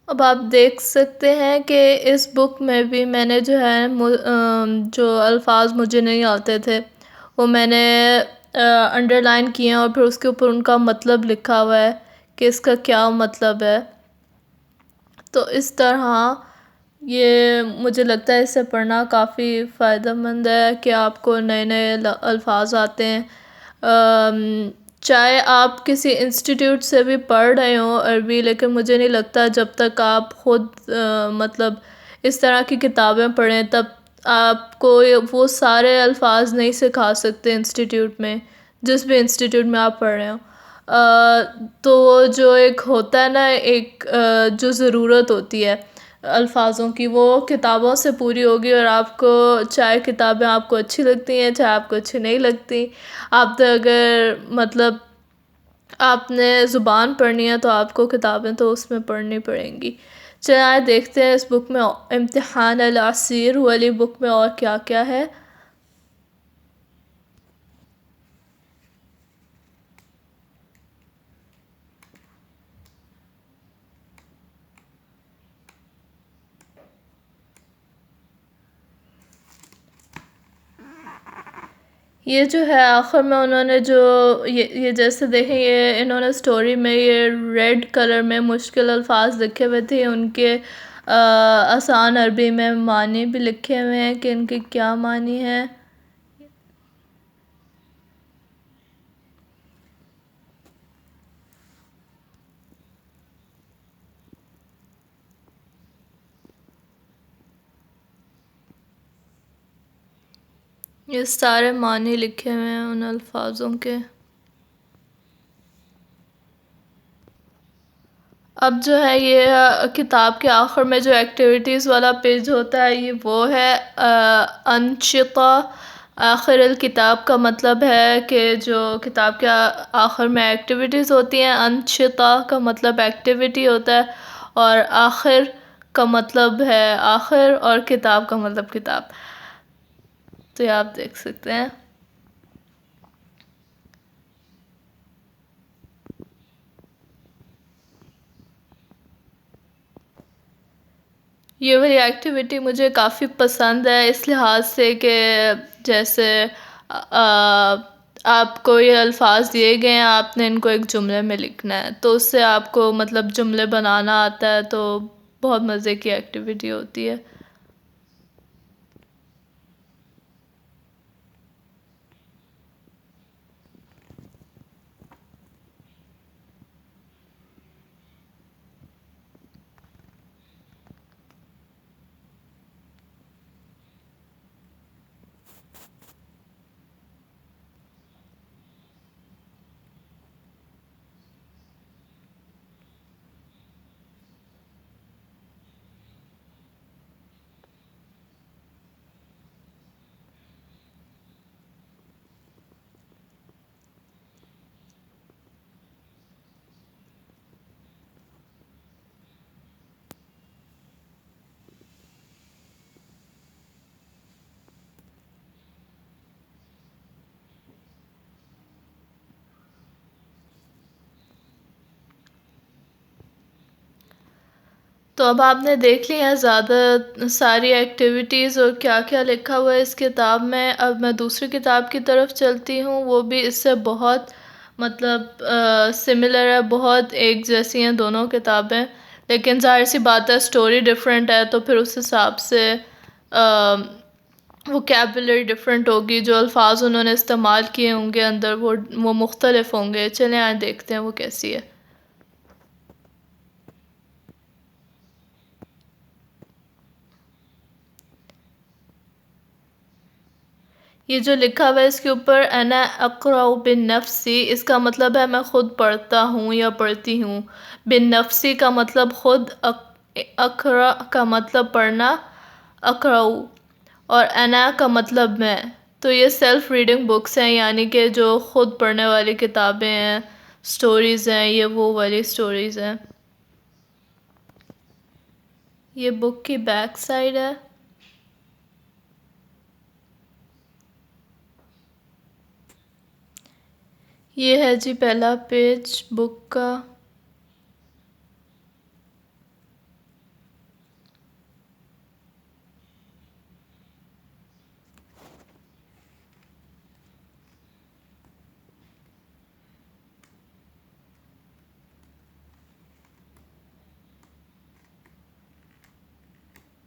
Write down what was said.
अब आप देख सकते हैं कि इस बुक में भी मैंने जो है जो अल्फाज मुझे नहीं आते थे वो मैंने अंडरलाइन किए हैं और फिर उसके ऊपर उनका मतलब लिखा हुआ है कि इसका क्या मतलब है। तो इस तरह ये मुझे लगता है इसे पढ़ना काफ़ी फ़ायदेमंद है कि आपको नए नए अल्फाज आते हैं। चाहे आप किसी इंस्टीट्यूट से भी पढ़ रहे हो अरबी, लेकिन मुझे नहीं लगता जब तक आप ख़ुद मतलब इस तरह की किताबें पढ़ें तब आपको वो सारे अल्फाज नहीं सिखा सकते इंस्टीट्यूट में, जिस भी इंस्टीट्यूट में आप पढ़ रहे हो। तो जो एक होता है ना, एक जो ज़रूरत होती है अल्फाज़ों की, वो किताबों से पूरी होगी। और आपको चाहे किताबें आपको अच्छी लगती हैं चाहे आपको अच्छी नहीं लगती, आप तो अगर मतलब आपने ज़ुबान पढ़नी है तो आपको किताबें तो उसमें पढ़नी पड़ेंगी। चलिए आइए देखते हैं इस बुक में इम्तिहान अल असीर वाली बुक में और क्या क्या है। ये जो है आखिर में उन्होंने जो ये जैसे देखें, ये इन्होंने स्टोरी में ये रेड कलर में मुश्किल अल्फाज लिखे हुए थे, उनके आसान अरबी में मानी भी लिखे हुए हैं कि इनके क्या मानी है। ये सारे मानी लिखे हुए हैं उन अल्फाजों के। अब जो है ये किताब के आखिर में जो एक्टिविटीज़ वाला पेज होता है ये वो है अनशिता। आखिर अल किताब का मतलब है कि जो किताब के आखिर में एक्टिविटीज़ होती हैं। अनशिता का मतलब एक्टिविटी होता है और आखिर का मतलब है आखिर, और किताब का मतलब किताब। तो ये आप देख सकते हैं। ये वाली एक्टिविटी मुझे काफ़ी पसंद है इस लिहाज से कि जैसे आपको ये अल्फाज दिए गए हैं, आपने इनको एक जुमले में लिखना है, तो उससे आपको मतलब जुमले बनाना आता है, तो बहुत मज़े की एक्टिविटी होती है। तो अब आपने देख लिया है ज़्यादा सारी एक्टिविटीज़ और क्या-क्या लिखा हुआ है इस किताब में। अब मैं दूसरी किताब की तरफ चलती हूँ, वो भी इससे बहुत मतलब सिमिलर है, बहुत एक जैसी हैं दोनों किताबें। लेकिन ज़ाहिर-सी बात है स्टोरी डिफरेंट है, तो फिर उस हिसाब से वोकैब्युलरी डिफरेंट होगी, जो अल्फाज उन्होंने इस्तेमाल किए होंगे अंदर वो मुख्तलिफ होंगे। चलें आइए देखते हैं वो कैसी है। ये जो लिखा हुआ है इसके ऊपर अना अक़रउ बिन्नफ़्सी, इसका मतलब है मैं खुद पढ़ता हूँ या पढ़ती हूँ। बिन्नफ़्सी का मतलब खुद, अक़रा का मतलब पढ़ना, अक़रउ और अना का मतलब मैं। तो ये सेल्फ़ रीडिंग बुक्स हैं, यानी कि जो खुद पढ़ने वाली किताबें हैं, स्टोरीज़ हैं, ये वो वाली स्टोरीज़ हैं। ये बुक की बैक साइड है। ये है जी पहला पेज बुक का।